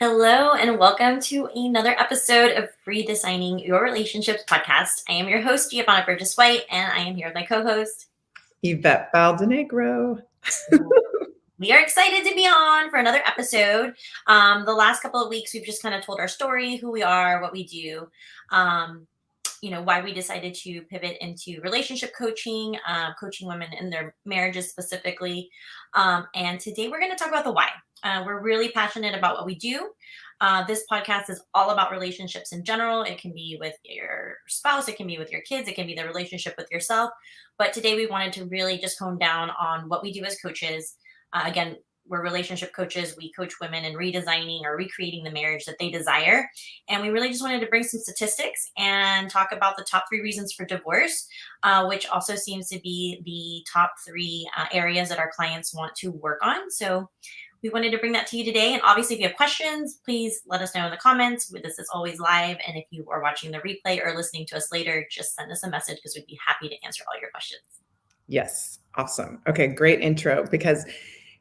Hello, and welcome to another episode of REdesigning Your Relationships podcast. I am your host, Giovanna Burgess White, and I am here with my co host. Yvette Valdenegro. We are excited to be on for another episode. The last couple of weeks, we've just kind of told our story, who we are, what we do, why we decided to pivot into relationship coaching, coaching women in their marriages specifically. And today we're going to talk about the why. We're really passionate about what we do. This podcast is all about relationships in general. It can be with your spouse, it can be with your kids, it can be the relationship with yourself. But today we wanted to really just hone down on what we do as coaches. Again, we're relationship coaches. We coach women in redesigning or recreating the marriage that they desire. And we really just wanted to bring some statistics and talk about the top 3 reasons for divorce, which also seems to be the top 3 areas that our clients want to work on. So we wanted to bring that to you today. And obviously, if you have questions, please let us know in the comments. This is always live. And if you are watching the replay or listening to us later, just send us a message because we'd be happy to answer all your questions. Yes. Awesome. Okay. Great intro because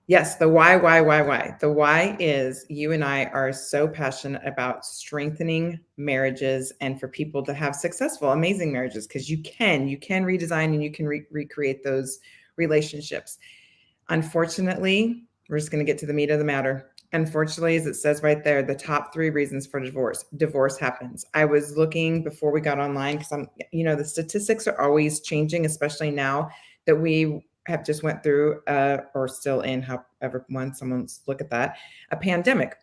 yes, the why. The why is you and I are so passionate about strengthening marriages and for people to have successful, amazing marriages because you can redesign and you can recreate those relationships. Unfortunately, we're just going to get to the meat of the matter. Unfortunately, as it says right there, the top 3 reasons for divorce happens. I was looking before we got online because the statistics are always changing, especially now that we have just went through or still in, however when someone's look at that, a pandemic.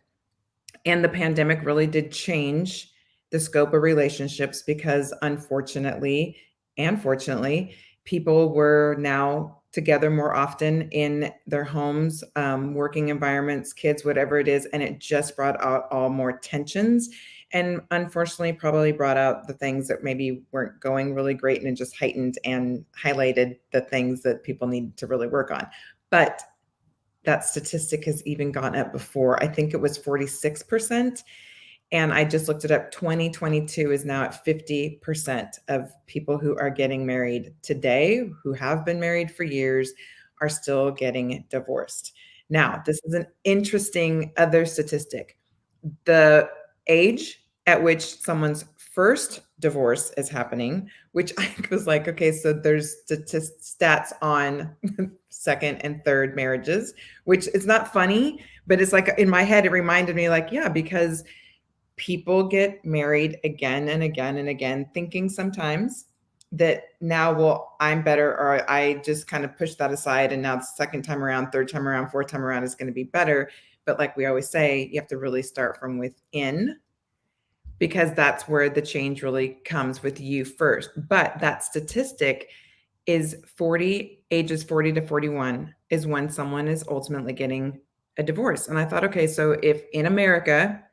And the pandemic really did change the scope of relationships because unfortunately and fortunately, people were now together more often in their homes, working environments, kids, whatever it is. And it just brought out all more tensions and unfortunately probably brought out the things that maybe weren't going really great and it just heightened and highlighted the things that people need to really work on. But that statistic has even gone up before. I think it was 46%. And I just looked it up. 2022 is now at 50% of people who are getting married today, who have been married for years, are still getting divorced. Now, this is an interesting other statistic. The age at which someone's first divorce is happening, which I was like, okay, so there's stats on second and third marriages, which is not funny, but it's like in my head, it reminded me like, yeah, because people get married again and again and again, thinking sometimes that now, well, I'm better, or I just kind of push that aside. And now the second time around, third time around, fourth time around is going to be better. But like we always say, you have to really start from within because that's where the change really comes with you first. But that statistic is ages 40 to 41 is when someone is ultimately getting a divorce. And I thought, okay, so if in America,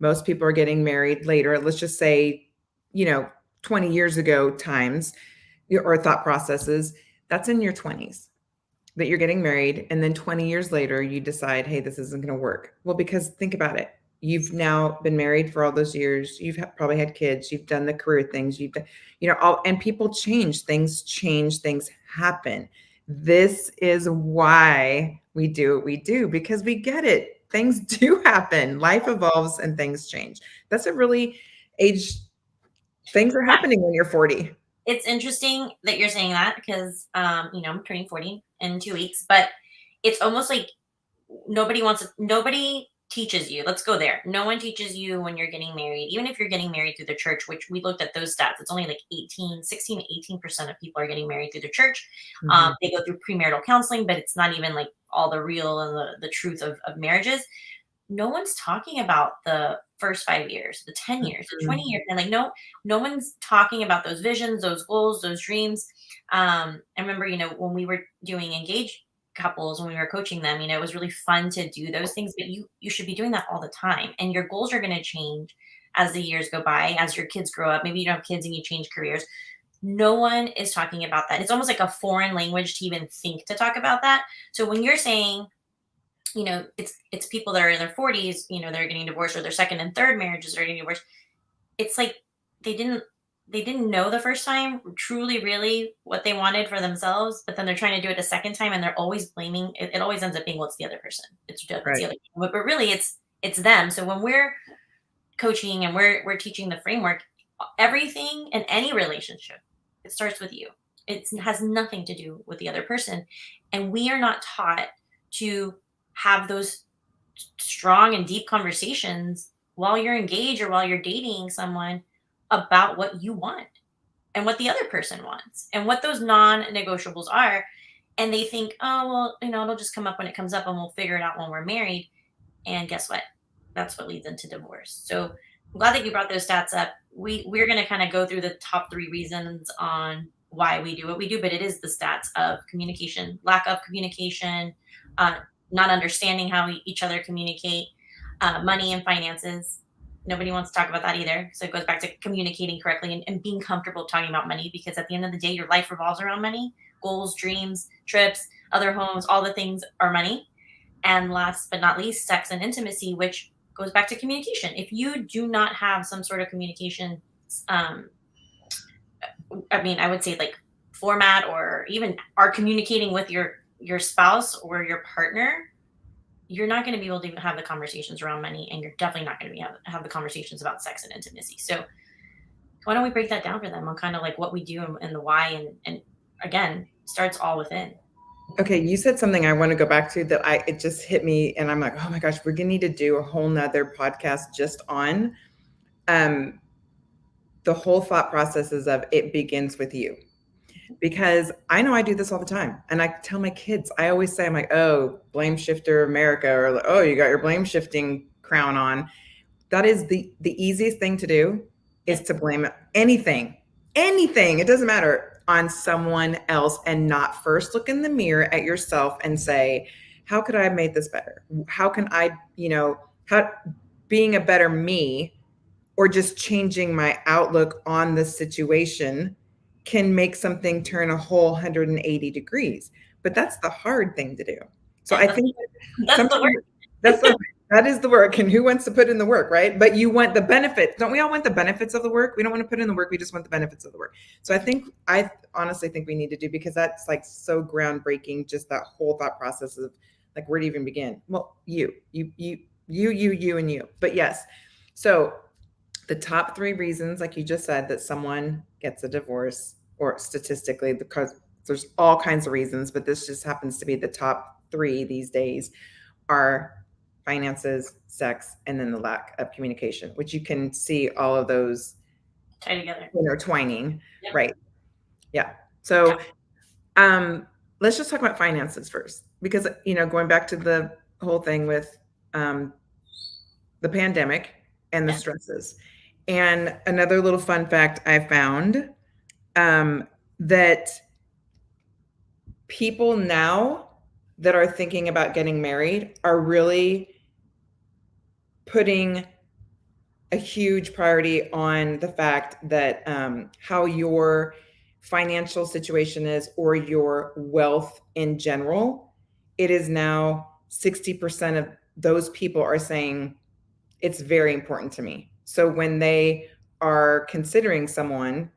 most people are getting married later, let's just say, 20 years ago times or thought processes, that's in your 20s that you're getting married. And then 20 years later, you decide, hey, this isn't going to work. Well, because think about it. You've now been married for all those years. You've probably had kids. You've done the career things. You've done, and people change. Things happen. This is why we do what we do, because we get it. Things do happen. Life evolves and things change. That's a really things are happening when you're 40. It's interesting that you're saying that because, I'm turning 40 in 2 weeks, but it's almost like nobody teaches you. Let's go there. No one teaches you when you're getting married, even if you're getting married through the church, which we looked at those stats. It's only like 16 to 18% of people are getting married through the church. Mm-hmm. They go through premarital counseling, but it's not even like all the real and the truth of marriages. No one's talking about the first 5 years, the 10 years, the 20 years. And like, no one's talking about those visions, those goals, those dreams. I remember, when we were doing engaged couples, when we were coaching them, it was really fun to do those things, but you should be doing that all the time. And your goals are going to change as the years go by, as your kids grow up. Maybe you don't have kids and you change careers. No one is talking about that. It's almost like a foreign language to even think to talk about that. So when you're saying, it's people that are in their 40s, they're getting divorced, or their second and third marriages are getting divorced. It's like they didn't know the first time truly really what they wanted for themselves, but then they're trying to do it a second time and they're always blaming it. It always ends up being, well, it's the other person. It's the Right. other, but really it's it's them. So when we're coaching and we're teaching the framework, everything in any relationship, it starts with you. It has nothing to do with the other person. And we are not taught to have those strong and deep conversations while you're engaged or while you're dating someone about what you want and what the other person wants and what those non-negotiables are. And they think, oh, well, it'll just come up when it comes up and we'll figure it out when we're married. And guess what? That's what leads into divorce. So I'm glad that you brought those stats up. We're going to kind of go through the top 3 reasons on why we do what we do, but it is the stats of communication, lack of communication, uh, not understanding how each other communicate, money and finances. Nobody wants to talk about that either. So it goes back to communicating correctly and being comfortable talking about money, because at the end of the day, your life revolves around money. Goals, dreams, trips, other homes, all the things are money. And last but not least, sex and intimacy, which goes back to communication. If you do not have some sort of communication, um, I would say like format, or even are communicating with your spouse or your partner, you're not going to be able to even have the conversations around money, and you're definitely not going to be have the conversations about sex and intimacy. So why don't we break that down for them on kind of like what we do and the why, and again, starts all within. Okay, you said something I want to go back to that it just hit me, and I'm like, oh my gosh, we're gonna need to do a whole nother podcast just on the whole thought processes of it begins with you. Because I know I do this all the time. And I tell my kids, I always say, I'm like, oh, blame shifter America, or oh, you got your blame shifting crown on. That is the easiest thing to do, is to blame anything, it doesn't matter, on someone else, and not first look in the mirror at yourself and say, how could I have made this better? How can I, how being a better me, or just changing my outlook on the situation, can make something turn a whole 180 degrees. But that's the hard thing to do. So I think That's the sometimes work. that is the work. And who wants to put in the work, right? But you want the benefits. Don't we all want the benefits of the work? We don't want to put in the work. We just want the benefits of the work. So I honestly think we need to do, because that's like so groundbreaking, just that whole thought process of like, where to even begin? Well, you, and you. But yes. So the top 3 reasons, like you just said, that someone gets a divorce, or statistically, because there's all kinds of reasons, but this just happens to be the top 3 these days, are finances, sex, and then the lack of communication, which you can see all of those Tie together, intertwining. yep. Right. Yeah. So let's just talk about finances first, because going back to the whole thing with the pandemic and the stresses. And another little fun fact I found, that people now that are thinking about getting married are really putting a huge priority on the fact that how your financial situation is, or your wealth in general. It is now 60% of those people are saying it's very important to me. So when they are considering someone,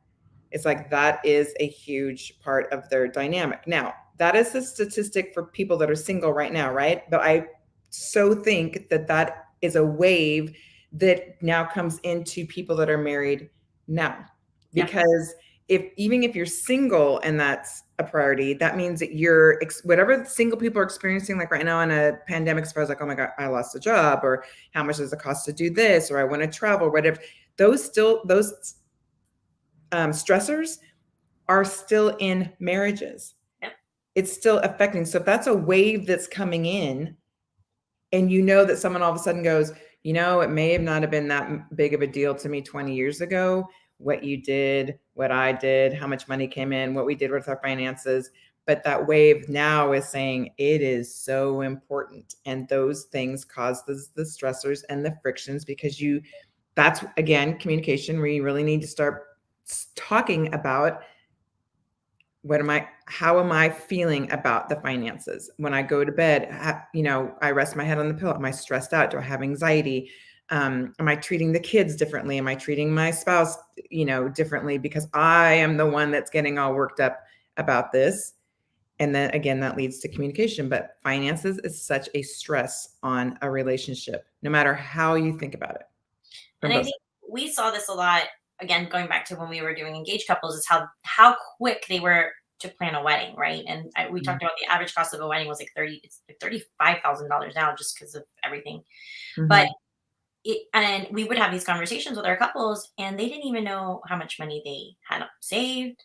it's like that is a huge part of their dynamic. Now, that is the statistic for people that are single right now, right? But I so think that that is a wave that now comes into people that are married now. Because even if you're single and that's a priority, that means that you're, whatever single people are experiencing, like right now in a pandemic, as far as like, oh my God, I lost a job, or how much does it cost to do this, or I want to travel, whatever, those stressors are still in marriages. Yep. It's still affecting. So if that's a wave that's coming in, and that someone all of a sudden goes, it may have not have been that big of a deal to me 20 years ago, what you did, what I did, how much money came in, what we did with our finances. But that wave now is saying it is so important. And those things cause the stressors and the frictions, because that's again, communication, where you really need to start talking about, how am I feeling about the finances? When I go to bed, I rest my head on the pillow. Am I stressed out? Do I have anxiety? Am I treating the kids differently? Am I treating my spouse, differently, because I am the one that's getting all worked up about this? And then again, that leads to communication. But finances is such a stress on a relationship, no matter how you think about it from And I both think sides. we saw this a lot, again, going back to when we were doing engaged couples, is how quick they were to plan a wedding, right? And we talked about the average cost of a wedding was like it's like $35,000 now just because of everything. But Mhm. and we would have these conversations with our couples, and they didn't even know how much money they had saved,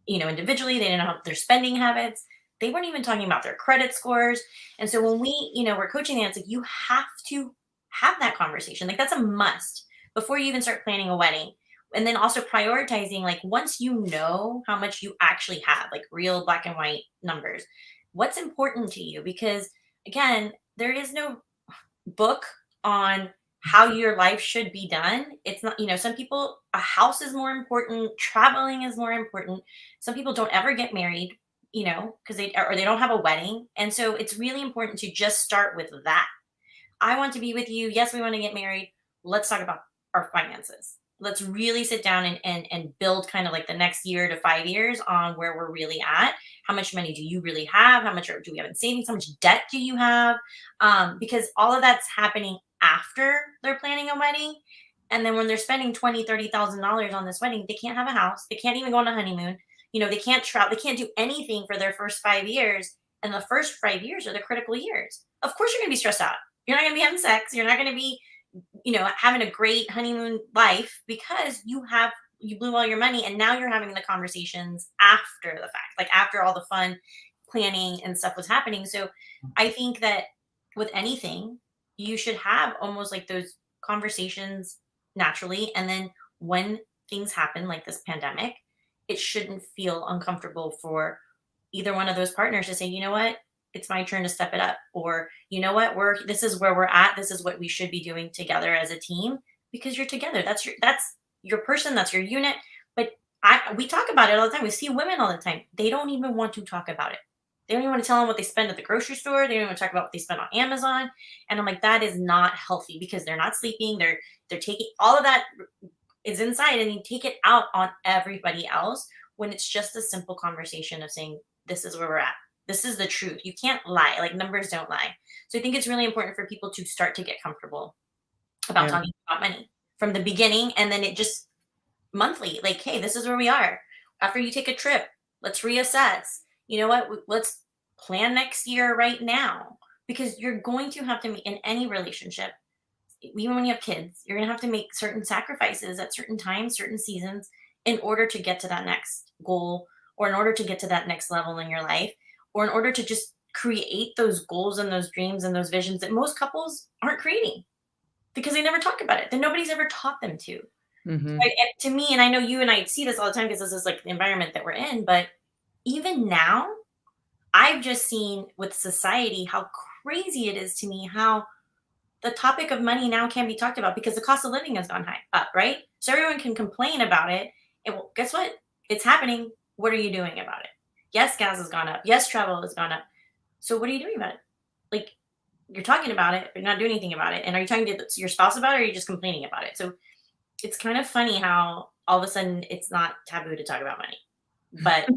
individually. They didn't know their spending habits. They weren't even talking about their credit scores. And so when we, were coaching them, it's like you have to have that conversation. Like that's a must before you even start planning a wedding. And then also prioritizing, like once you know how much you actually have, like real black and white numbers, what's important to you? Because again, there is no book on how your life should be done. It's not, some people, a house is more important, traveling is more important. Some people don't ever get married, because they don't have a wedding. And so it's really important to just start with that. I want to be with you. Yes, we want to get married. Let's talk about our finances. Let's really sit down and build kind of like the next year to 5 years on where we're really at. How much money do you really have? How much do we have in savings? How much debt do you have? Because all of that's happening after they're planning a wedding. And then when they're spending $20,000, $30,000 on this wedding, they can't have a house. They can't even go on a honeymoon. They can't travel. They can't do anything for their first 5 years. And the first 5 years are the critical years. Of course, you're going to be stressed out. You're not going to be having sex. You're not going to be, having a great honeymoon life because you blew all your money, and now you're having the conversations after the fact, like after all the fun planning and stuff was happening. So I think that with anything, you should have almost like those conversations naturally. And then when things happen like this pandemic, it shouldn't feel uncomfortable for either one of those partners to say, you know what, it's my turn to step it up, or you know what, this is where we're at, this is what we should be doing together as a team, because you're together. That's your person, that's your unit. But we talk about it all the time. We see women all the time, they don't even want to talk about it. They don't even want to tell them what they spend at the grocery store. They don't even want to talk about what they spend on Amazon. And I'm like, that is not healthy, because they're not sleeping. They're taking all of that is inside, and you take it out on everybody else, when it's just a simple conversation of saying, this is where we're at. This is the truth. You can't lie. Like numbers don't lie. So I think it's really important for people to start to get comfortable about Yeah. talking about money from the beginning, and then it just monthly, like, hey, this is where we are. After you take a trip, let's reassess. You know what? Let's plan next year right now, because you're going to have to in any relationship, even when you have kids, you're going to have to make certain sacrifices at certain times, certain seasons, in order to get to that next goal, or in order to get to that next level in your life, or in order to just create those goals and those dreams and those visions that most couples aren't creating because they never talk about it. Then nobody's ever taught them to. Mhm. To me, and I know you and I see this all the time because this is like the environment that we're in, but even now, I've just seen with society how crazy it is to me how the topic of money now can be talked about because the cost of living has gone high up, right? So everyone can complain about it. And well, guess what? It's happening. What are you doing about it? Yes, gas has gone up. Yes, travel has gone up. So what are you doing about it? Like, you're talking about it, but you're not doing anything about it. And are you talking to your spouse about it, or are you just complaining about it? So it's kind of funny how all of a sudden it's not taboo to talk about money, but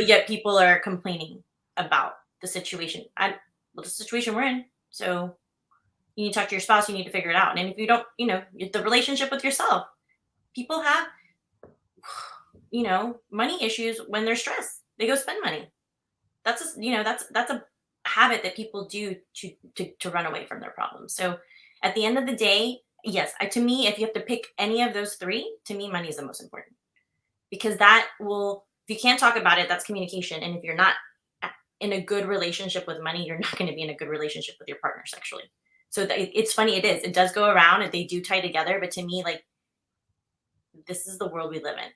yet people are complaining about the situation. Well, the situation we're in. So you need to talk to your spouse. You need to figure it out. And if you don't, the relationship with yourself, people have, money issues when they're stressed. They go spend money. That's a habit that people do to run away from their problems. So at the end of the day, yes, to me, if you have to pick any of those three, to me, money is the most important, because that will, if you can't talk about it, that's communication. And if you're not in a good relationship with money, you're not going to be in a good relationship with your partner sexually. So it's funny. It does go around, and they do tie together. But to me, like, this is the world we live in.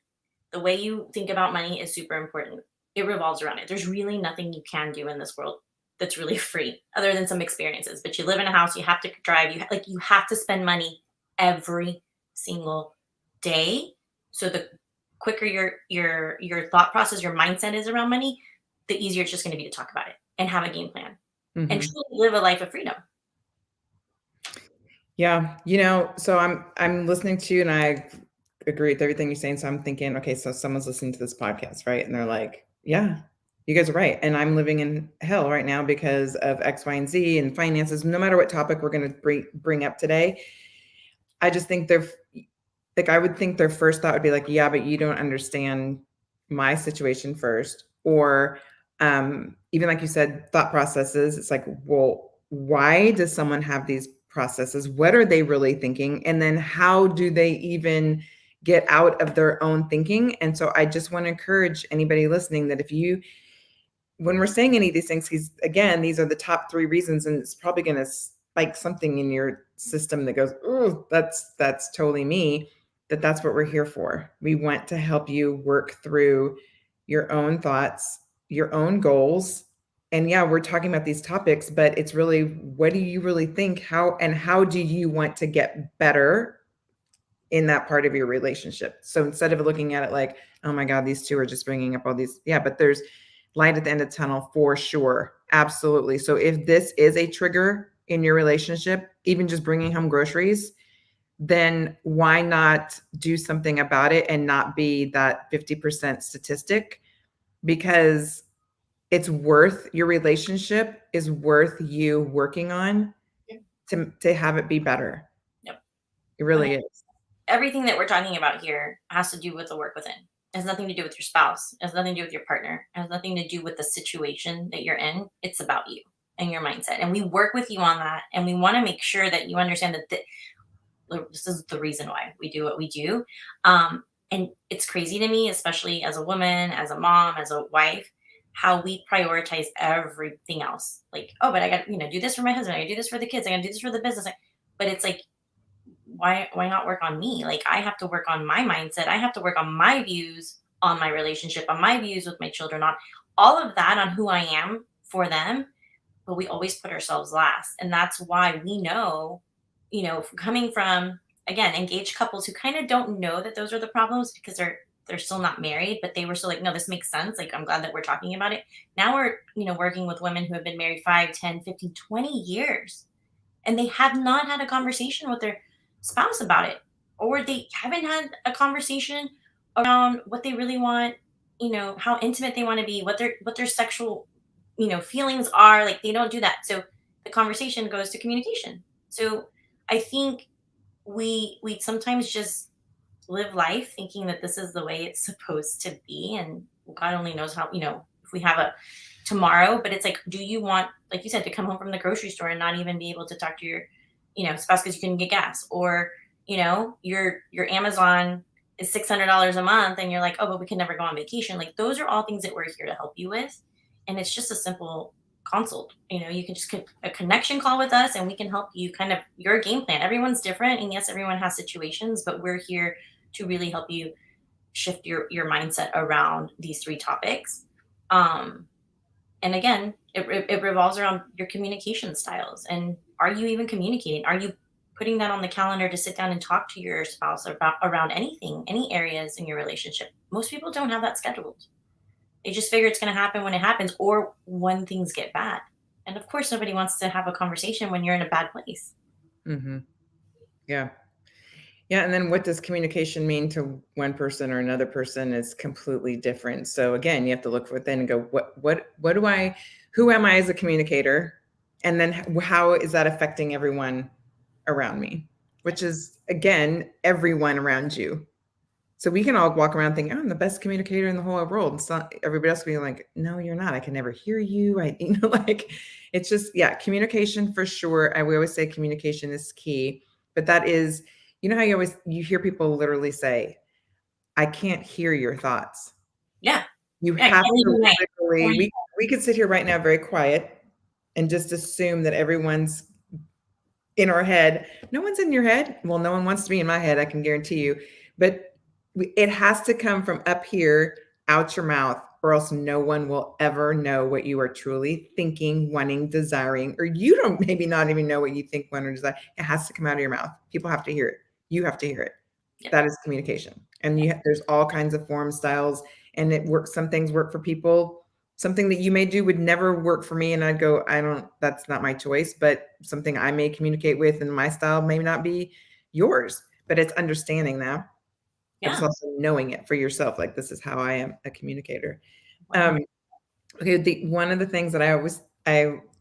The way you think about money is super important. It revolves around it. There's really nothing you can do in this world that's really free other than some experiences. But you live in a house, you have to drive, you have to spend money every single day. So the quicker your thought process, your mindset is around money, the easier it's just going to be to talk about it and have a game plan and Mhm. truly live a life of freedom. Yeah, so I'm listening to you and I agree with everything you're saying. So I'm thinking, okay, so someone's listening to this podcast, right? And they're like, yeah, You guys are right. And I'm living in hell right now because of X, Y, and Z and finances. No matter what topic we're going to bring up today, I just think they're like, I would think their first thought would be like, yeah, but you don't understand my situation first. Or even like you said, thought processes. It's like, well, why does someone have these processes? What are they really thinking? And then how do they even get out of their own thinking? And so I just want to encourage anybody listening that if you, when we're saying any of these things, again, these are the top 3 reasons, and it's probably going to spike something in your system that goes, oh, that's totally me. That's what we're here for. We want to help you work through your own thoughts, your own goals. And yeah, we're talking about these topics, but it's really, what do you really think? How do you want to get better in that part of your relationship? So instead of looking at it like, oh my God, these two are just bringing up all these, yeah, but there's light at the end of the tunnel for sure. Absolutely. So if this is a trigger in your relationship, even just bringing home groceries, then why not do something about it and not be that 50% statistic? Because it's worth, your relationship is worth you working on to have it be better. Yep. It really is. Everything that we're talking about here has to do with the work within. It has nothing to do with your spouse. It has nothing to do with your partner. It has nothing to do with the situation that you're in. It's about you and your mindset. And we work with you on that. And we want to make sure that you understand that this is the reason why we do what we do. And it's crazy to me, especially as a woman, as a mom, as a wife, how we prioritize everything else. Like, oh, but I got, do this for my husband. I gotta do this for the kids. I gotta do this for the business. But it's like, why not work on me? Like, I have to work on my mindset. I have to work on my views on my relationship, on my views with my children, on all of that, on who I am for them. But we always put ourselves last. And that's why we know, coming from, again, engaged couples who kind of don't know that those are the problems because they're still not married, but they were still like, no, this makes sense. Like, I'm glad that we're talking about it. Now we're, working with women who have been married 5, 10, 15, 20 years, and they have not had a conversation with their spouse about it, or they haven't had a conversation around what they really want, how intimate they want to be, what their sexual, feelings are. Like, they don't do that. So the conversation goes to communication. So I think we sometimes just live life thinking that this is the way it's supposed to be, and God only knows how, if we have a tomorrow. But it's like, do you want, like you said, to come home from the grocery store and not even be able to talk to your, spouse because you couldn't get gas, or your Amazon is $600 a month, and you're like, oh, but we can never go on vacation. Like, those are all things that we're here to help you with, and it's just a simple consult. You can just a connection call with us, and we can help you kind of your game plan. Everyone's different, and yes, everyone has situations, but we're here to really help you shift your mindset around these 3 topics. And again, it revolves around your communication styles. And are you even communicating? Are you putting that on the calendar to sit down and talk to your spouse about around anything, any areas in your relationship? Most people don't have that scheduled. They just figure it's going to happen when it happens, or when things get bad. And of course, nobody wants to have a conversation when you're in a bad place. Mm-hmm. Yeah. Yeah. And then what does communication mean to one person or another person is completely different. So again, you have to look within and go, who am I as a communicator? And then how is that affecting everyone around me? Which is, again, everyone around you. So we can all walk around thinking, I'm the best communicator in the whole world. It's not, everybody else being like, no, you're not. I can never hear you. Like, it's just, yeah, communication for sure. We always say communication is key, but that is, how you hear people literally say, I can't hear your thoughts. Yeah. You have to literally, we could sit here right now very quiet and just assume that everyone's in our head. No one's in your head. Well, no one wants to be in my head, I can guarantee you. But it has to come from up here, out your mouth, or else no one will ever know what you are truly thinking, wanting, desiring, or you don't maybe not even know what you think, want, or desire. It has to come out of your mouth. People have to hear it. You have to hear it. Yep. That is communication. And there's all kinds of form styles, and it works. Some things work for people. Something that you may do would never work for me. And I'd go, that's not my choice, but something I may communicate with and my style may not be yours, but it's understanding that. Yeah. It's also knowing it for yourself. Like, this is how I am a communicator. Okay, one of the things that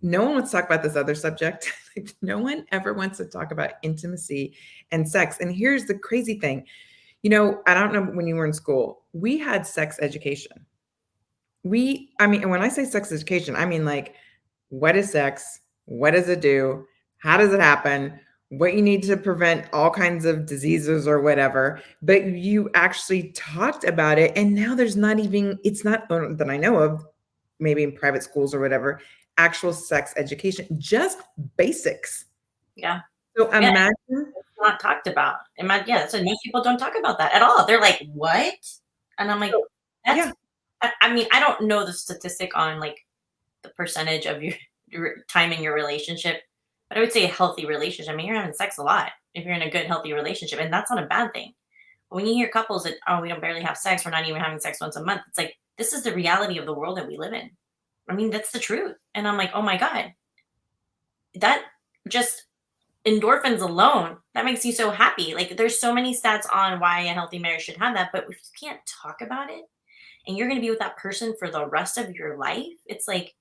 no one wants to talk about this other subject. No one ever wants to talk about intimacy and sex. And here's the crazy thing. I don't know when you were in school, we had sex education. I mean, and when I say sex education, I mean like, what is sex? What does it do? How does it happen? What you need to prevent all kinds of diseases or whatever. But you actually talked about it. And now it's not that I know of, maybe in private schools or whatever, actual sex education, just basics. Yeah. So Yeah. imagine. It's not talked about. Yeah, so most people don't talk about that at all. They're like, what? And I'm like, that's, Yeah. I mean, I don't know the statistic on like the percentage of your time in your relationship, but I would say a healthy relationship. I mean, you're having sex a lot if you're in a good, healthy relationship, and that's not a bad thing. But when you hear couples that, oh, we don't barely have sex, we're not even having sex once a month, it's like, this is the reality of the world that we live in. I mean, that's the truth. And I'm like, oh my God, that just endorphins alone, that makes you so happy. Like, there's so many stats on why a healthy marriage should have that, but if you can't talk about it and you're going to be with that person for the rest of your life, it's like,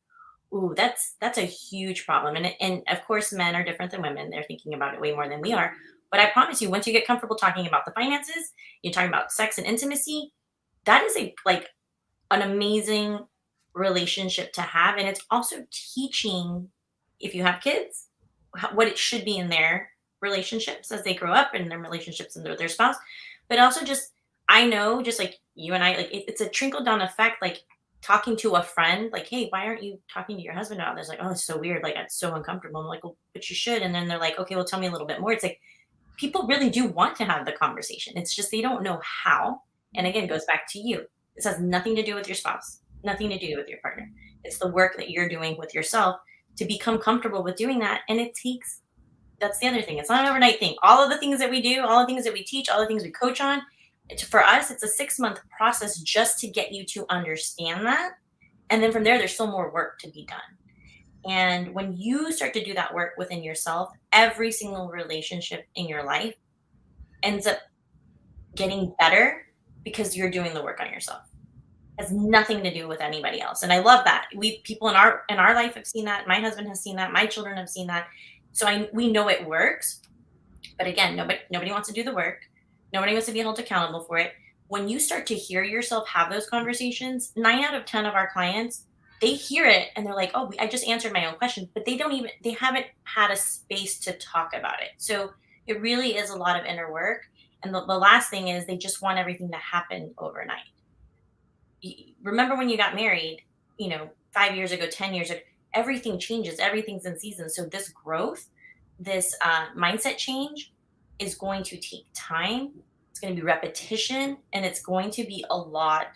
ooh, that's a huge problem. And of course, men are different than women. They're thinking about it way more than we are. But I promise you, once you get comfortable talking about the finances, you're talking about sex and intimacy, that is a like an amazing relationship to have. And it's also teaching, if you have kids, what it should be in their relationships as they grow up, and their relationships and their spouse. But also, just I know, just like you and I, like it's a trickle down effect. Like talking to a friend, like, hey, why aren't you talking to your husband about this? Like, oh, it's so weird. Like, it's so uncomfortable. I'm like, well, but you should. And then they're like, okay, well, tell me a little bit more. It's like people really do want to have the conversation. It's just they don't know how. And again, it goes back to you. This has nothing to do with your spouse, nothing to do with your partner. It's the work that you're doing with yourself to become comfortable with doing that. And it takes, that's the other thing. It's not an overnight thing. All of the things that we do, all the things that we teach, all the things we coach on, for us, it's a 6-month process just to get you to understand that. And then from there, there's still more work to be done. And when you start to do that work within yourself, every single relationship in your life ends up getting better because you're doing the work on yourself. It has nothing to do with anybody else. And I love that. We people in our life have seen that. My husband has seen that. My children have seen that. So we know it works. But again, nobody wants to do the work. Nobody wants to be held accountable for it. When you start to hear yourself have those conversations, 9 out of 10 of our clients, they hear it and they're like, oh, I just answered my own question, but they haven't had a space to talk about it. So it really is a lot of inner work. And the last thing is they just want everything to happen overnight. Remember when you got married, 5 years ago, 10 years ago, everything changes, everything's in season. So this growth, this mindset change is going to take time. It's going to be repetition, and it's going to be a lot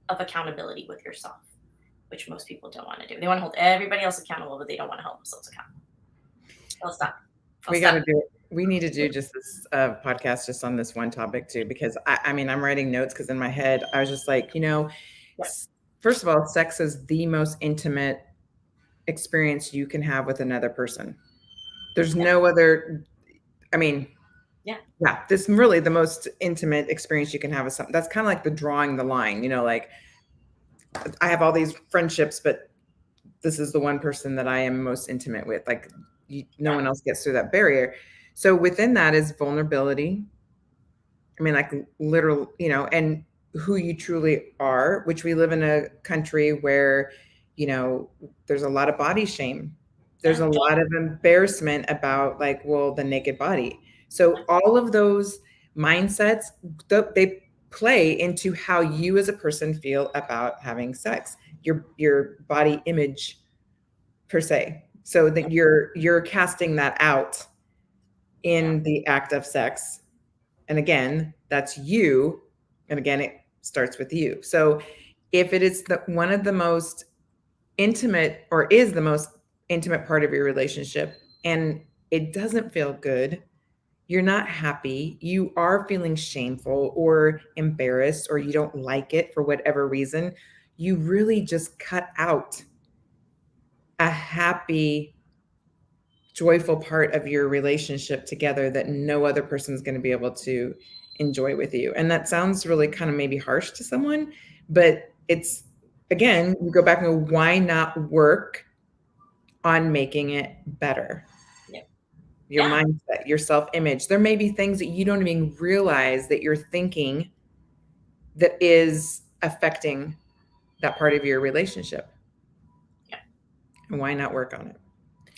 of accountability with yourself, which most people don't want to do. They want to hold everybody else accountable, but they don't want to hold themselves accountable. I'll stop. We got to do it. We need to do just this podcast just on this one topic too, because I mean, I'm writing notes because in my head, I was just like, first of all, sex is the most intimate experience you can have with another person. There's no other, I mean, yeah, this is really the most intimate experience you can have with something. That's kind of like the drawing the line, like I have all these friendships, but this is the one person that I am most intimate with. Like no one else gets through that barrier. So within that is vulnerability. I mean, like literal, and who you truly are, which we live in a country where, there's a lot of body shame. There's a lot of embarrassment about like, well, the naked body. So all of those mindsets, they play into how you as a person feel about having sex, your body image per se. So that you're casting that out in the act of sex. And again, that's you. And again, it starts with you. So if it is one of the most intimate or is the most intimate part of your relationship and it doesn't feel good, you're not happy, you are feeling shameful or embarrassed, or you don't like it for whatever reason, you really just cut out a happy, joyful part of your relationship together that no other person is going to be able to enjoy with you. And that sounds really kind of maybe harsh to someone, but it's again, you go back and go, why not work on making it better? Yep. Your Yeah. mindset, your self-image. There may be things that you don't even realize that you're thinking that is affecting that part of your relationship. Yeah. And why not work on it?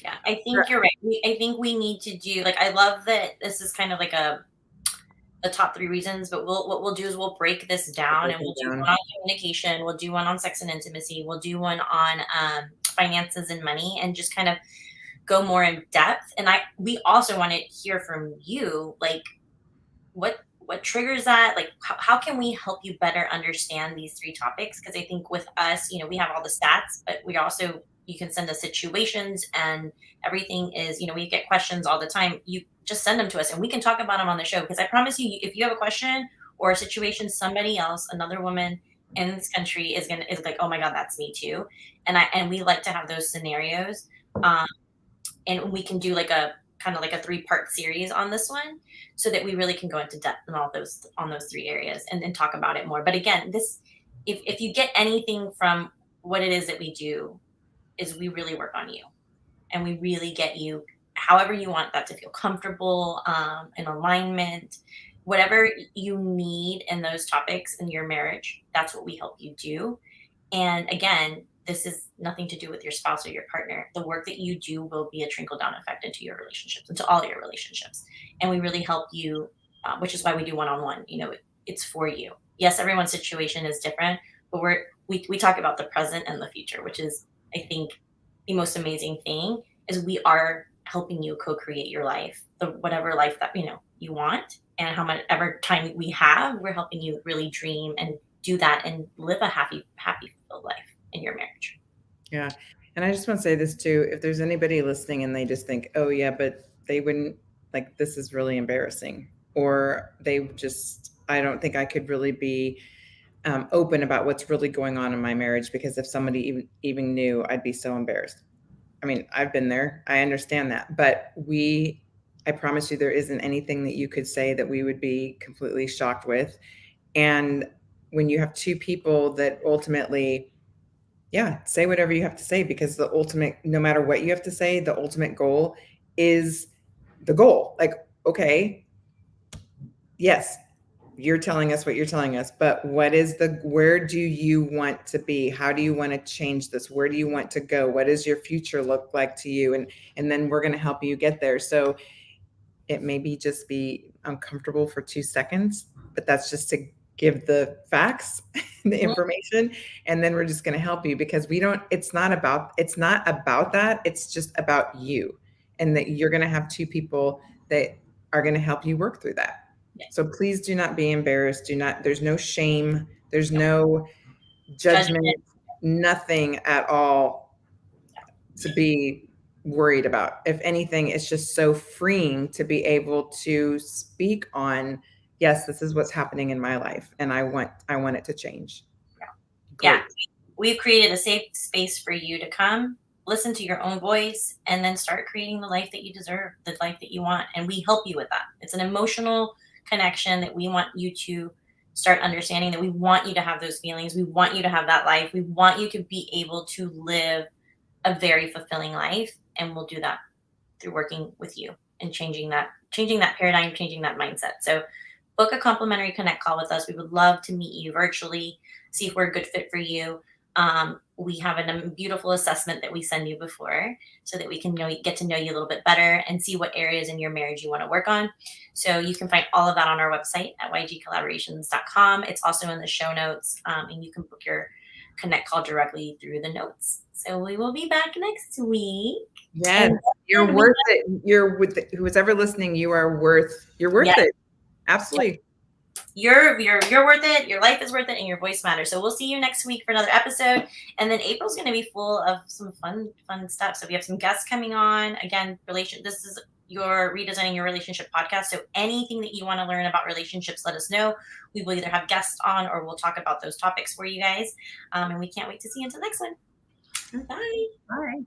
Yeah. I think you're right. I think we need to do, like, I love that this is kind of like the top 3 reasons, but what we'll do is we'll break this down and we'll do one Down. on communication, we'll do one on sex and intimacy, we'll do one on finances and money, and just kind of go more in depth. And we also want to hear from you, like, what triggers that, like, how can we help you better understand these 3 topics? Because I think with us, we have all the stats, but we also, you can send us situations, and everything is, we get questions all the time. You just send them to us and we can talk about them on the show, because I promise you, if you have a question or a situation, somebody else, another woman in this country is like, oh my god, that's me too. And we like to have those scenarios. um, and we can do like a kind of like a 3-part series on this one, so that we really can go into depth in all those on those 3 areas, and talk about it more. But again, this, if you get anything from what it is that we do, is we really work on you, and we really get you however you want that to feel comfortable, in alignment, whatever you need in those topics in your marriage. That's what we help you do. And again, this is nothing to do with your spouse or your partner. The work that you do will be a trickle down effect into your relationships, into all your relationships. And we really help you, which is why we do one on one. It's for you. Yes, everyone's situation is different, but we talk about the present and the future, which is, I think, the most amazing thing, is we are helping you co-create your life, the whatever life that you want, and how much ever time we have, we're helping you really dream and do that and live a happy fulfilled life in your marriage. Yeah. And I just want to say this too. If there's anybody listening and they just think, oh, yeah, but they wouldn't, like, this is really embarrassing, or they just, I don't think I could really be open about what's really going on in my marriage, because if somebody even knew, I'd be so embarrassed. I mean, I've been there. I understand that. But I promise you, there isn't anything that you could say that we would be completely shocked with. And when you have 2 people that ultimately, yeah, say whatever you have to say, because the ultimate, no matter what you have to say, the ultimate goal is the goal. Like, okay, yes, you're telling us what you're telling us, but where do you want to be? How do you want to change this? Where do you want to go? What does your future look like to you? And then we're going to help you get there. So it maybe just be uncomfortable for 2 seconds, but that's just to give the facts, the Mhm. information, and then we're just going to help you, because it's not about that. It's just about you, and that you're going to have 2 people that are going to help you work through that. Yeah. So please do not be embarrassed. There's no shame. There's No no judgment. judgment, nothing at all to be worried about. If anything, it's just so freeing to be able to speak on, yes, this is what's happening in my life, and I want it to change. Yeah. Great. We've created a safe space for you to come, listen to your own voice, and then start creating the life that you deserve, the life that you want. And we help you with that. It's an emotional connection that we want you to start understanding, that we want you to have those feelings. We want you to have that life. We want you to be able to live a very fulfilling life. And we'll do that through working with you and changing that paradigm, changing that mindset. So book a complimentary connect call with us. We would love to meet you virtually, see if we're a good fit for you. We have a beautiful assessment that we send you before, so that we can get to know you a little bit better and see what areas in your marriage you want to work on. So you can find all of that on our website at ygcollaborations.com. It's also in the show notes, and you can book your connect call directly through the notes. So we will be back next week. Yes, And you're then worth it. Who's ever listening, you're worth yeah, it. Absolutely. you're worth it. Your life is worth it, and your voice matters. So we'll see you next week for another episode. And then April's going to be full of some fun stuff. So we have some guests coming on. Again, this is your Redesigning Your Relationship podcast. So anything that you want to learn about relationships, let us know. We will either have guests on, or we'll talk about those topics for you guys. And we can't wait to see you until next one. Bye. Bye.